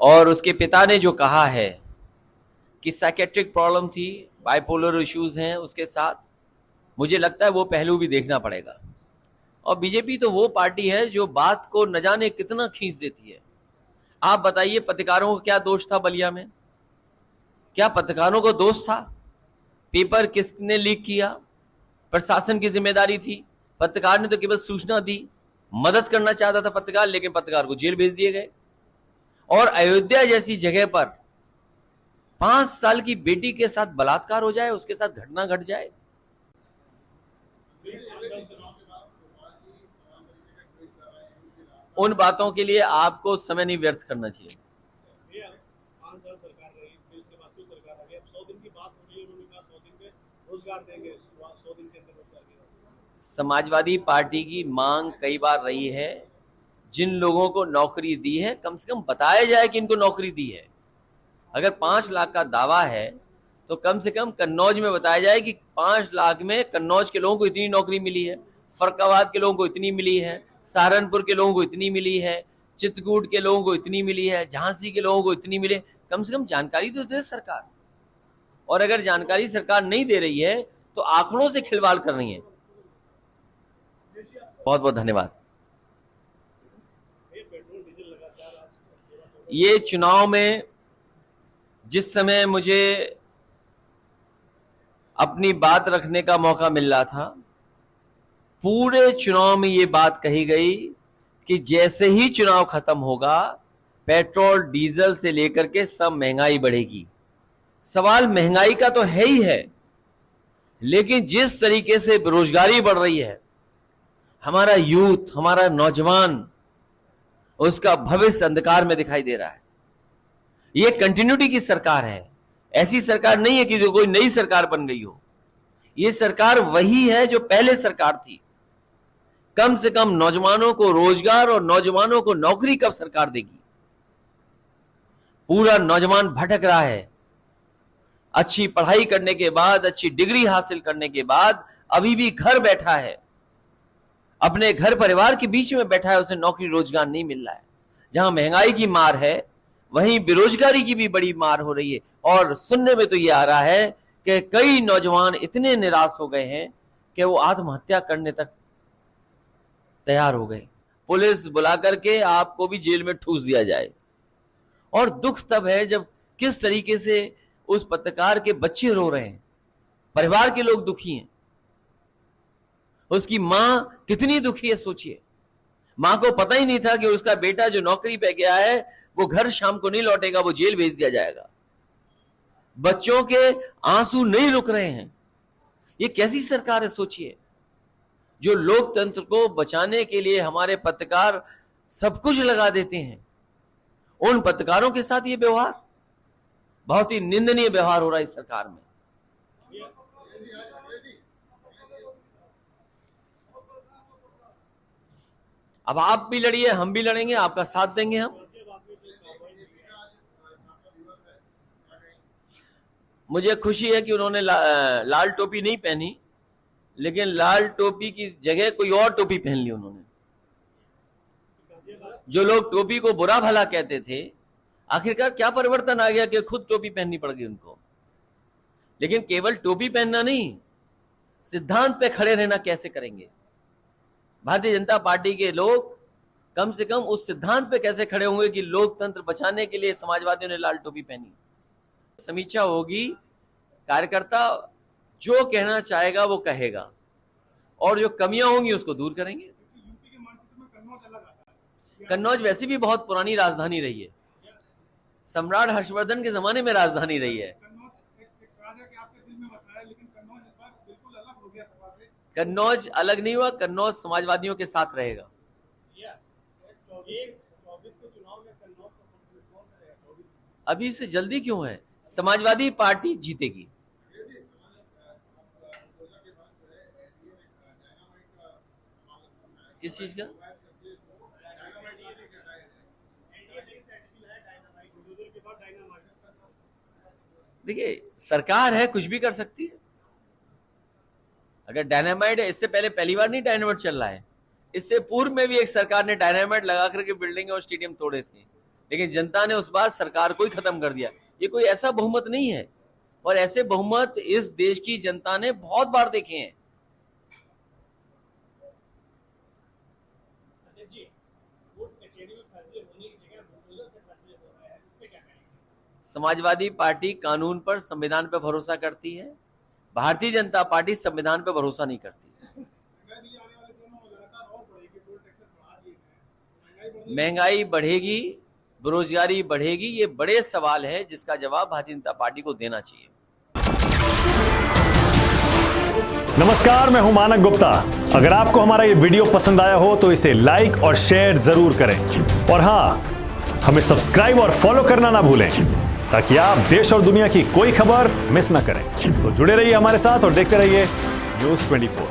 और उसके पिता ने जो कहा है कि साइकेट्रिक प्रॉब्लम थी, बाइपोलर इश्यूज हैं उसके साथ, मुझे लगता है वो पहलू भी देखना पड़ेगा। और बीजेपी तो वो पार्टी है जो बात को न जाने कितना खींच देती है। आप बताइए, पत्रकारों का क्या दोष था बलिया में? क्या पत्रकारों को दोष था? पेपर किसने लीक किया? प्रशासन की जिम्मेदारी थी। पत्रकार ने तो केवल सूचना दी, मदद करना चाहता था पत्रकार, लेकिन पत्रकार को जेल भेज दिए गए। और अयोध्या जैसी जगह पर 5 साल की बेटी के साथ बलात्कार हो जाए, उसके साथ घटना घट जाए। उन बातों के लिए आपको समय नहीं व्यर्थ करना चाहिए। समाजवादी पार्टी की मांग कई बार रही है, जिन लोगों को नौकरी दी है कम से कम बताया जाए कि इनको नौकरी दी है। अगर 5 लाख का दावा है तो कम से कम कन्नौज में बताया जाए कि 5 लाख में कन्नौज के लोगों को इतनी नौकरी मिली है, फर्रुखाबाद के लोगों को इतनी मिली है, सहारनपुर के लोगों को इतनी मिली है, चित्रकूट के लोगों को इतनी मिली है, झांसी के लोगों को इतनी मिले। कम से कम जानकारी तो दे सरकार। और अगर जानकारी सरकार नहीं दे रही है तो आंकड़ों से खिलवाड़ कर रही है। बहुत बहुत धन्यवाद। ये चुनाव में जिस समय मुझे अपनी बात रखने का मौका मिल रहा था, पूरे चुनाव में ये बात कही गई कि जैसे ही चुनाव खत्म होगा पेट्रोल डीजल से लेकर के सब महंगाई बढ़ेगी। सवाल महंगाई का तो है ही है, लेकिन जिस तरीके से बेरोजगारी बढ़ रही है, हमारा यूथ, हमारा नौजवान, उसका भविष्य अंधकार में दिखाई दे रहा है। ये कंटिन्यूटी की सरकार है, ऐसी सरकार नहीं है कि जो कोई नई सरकार बन गई हो। ये सरकार वही है जो पहले सरकार थी। कम से कम नौजवानों को रोजगार और नौजवानों को नौकरी कब सरकार देगी? पूरा नौजवान भटक रहा है। अच्छी पढ़ाई करने के बाद, अच्छी डिग्री हासिल करने के बाद अभी भी घर बैठा है, अपने घर परिवार के बीच में बैठा है, उसे नौकरी रोजगार नहीं मिल रहा है। जहां महंगाई की मार है वहीं बेरोजगारी की भी बड़ी मार हो रही है। और सुनने में तो ये आ रहा है कि कई नौजवान इतने निराश हो गए हैं कि वो आत्महत्या करने तक तैयार हो गए। पुलिस बुला करके आपको भी जेल में ठूस दिया जाए। और दुख तब है जब किस तरीके से उस पत्रकार के बच्चे रो रहे हैं, परिवार के लोग दुखी हैं, उसकी मां कितनी दुखी है सोचिए। मां को पता ही नहीं था कि उसका बेटा जो नौकरी पे गया है वो घर शाम को नहीं लौटेगा, वो जेल भेज दिया जाएगा। बच्चों के आंसू नहीं रुक रहे हैं। ये कैसी सरकार है सोचिए। जो लोकतंत्र को बचाने के लिए हमारे पत्रकार सब कुछ लगा देते हैं, उन पत्रकारों के साथ ये व्यवहार, बहुत ही निंदनीय व्यवहार हो रहा है इस सरकार में। अब आप भी लड़िए, हम भी लड़ेंगे, आपका साथ देंगे हम। मुझे खुशी है कि उन्होंने लाल टोपी नहीं पहनी, लेकिन लाल टोपी की जगह कोई और टोपी पहन ली उन्होंने। जो लोग टोपी को बुरा भला कहते थे, आखिरकार क्या परिवर्तन आ गया कि खुद टोपी पहननी पड़ गई उनको। लेकिन केवल टोपी पहनना नहीं, सिद्धांत पे खड़े रहना कैसे करेंगे? भारतीय जनता पार्टी के लोग कम से कम उस सिद्धांत पे कैसे खड़े होंगे कि लोकतंत्र बचाने के लिए समाजवादियों ने लाल टोपी पहनी। समीक्षा होगी, कार्यकर्ता जो कहना चाहेगा वो कहेगा, और जो कमियां होंगी उसको दूर करेंगे। कन्नौज वैसे भी बहुत पुरानी राजधानी रही है, सम्राट हर्षवर्धन के जमाने में राजधानी रही है। कन्नौज अलग नहीं हुआ, कन्नौज समाजवादियों के साथ रहेगा। अभी से जल्दी क्यों है? समाजवादी पार्टी जीतेगी। किस चीज का? देखिए, सरकार है, कुछ भी कर सकती है। अगर डायनामाइट है, इससे पहले पहली बार नहीं डायनामाइट चल रहा है, इससे पूर्व में भी एक सरकार ने डायनामाइट लगा करके बिल्डिंग और स्टेडियम तोड़े थे। लेकिन जनता ने उस बार सरकार को ही खत्म कर दिया। ये कोई ऐसा बहुमत नहीं है, और ऐसे बहुमत इस देश की जनता ने बहुत बार देखे हैं। समाजवादी पार्टी कानून पर, संविधान पर भरोसा करती है। भारतीय जनता पार्टी संविधान पर भरोसा नहीं करती। महंगाई बढ़ेगी, बेरोजगारी बढ़ेगी, ये बड़े सवाल है जिसका जवाब भारतीय जनता पार्टी को देना चाहिए। नमस्कार, मैं हूं मानक गुप्ता। अगर आपको हमारा ये वीडियो पसंद आया हो तो इसे लाइक और शेयर जरूर करें, और हां, हमें सब्सक्राइब और फॉलो करना ना भूलें ताकि आप देश और दुनिया की कोई खबर मिस ना करें। तो जुड़े रहिए हमारे साथ और देखते रहिए न्यूज़ 24।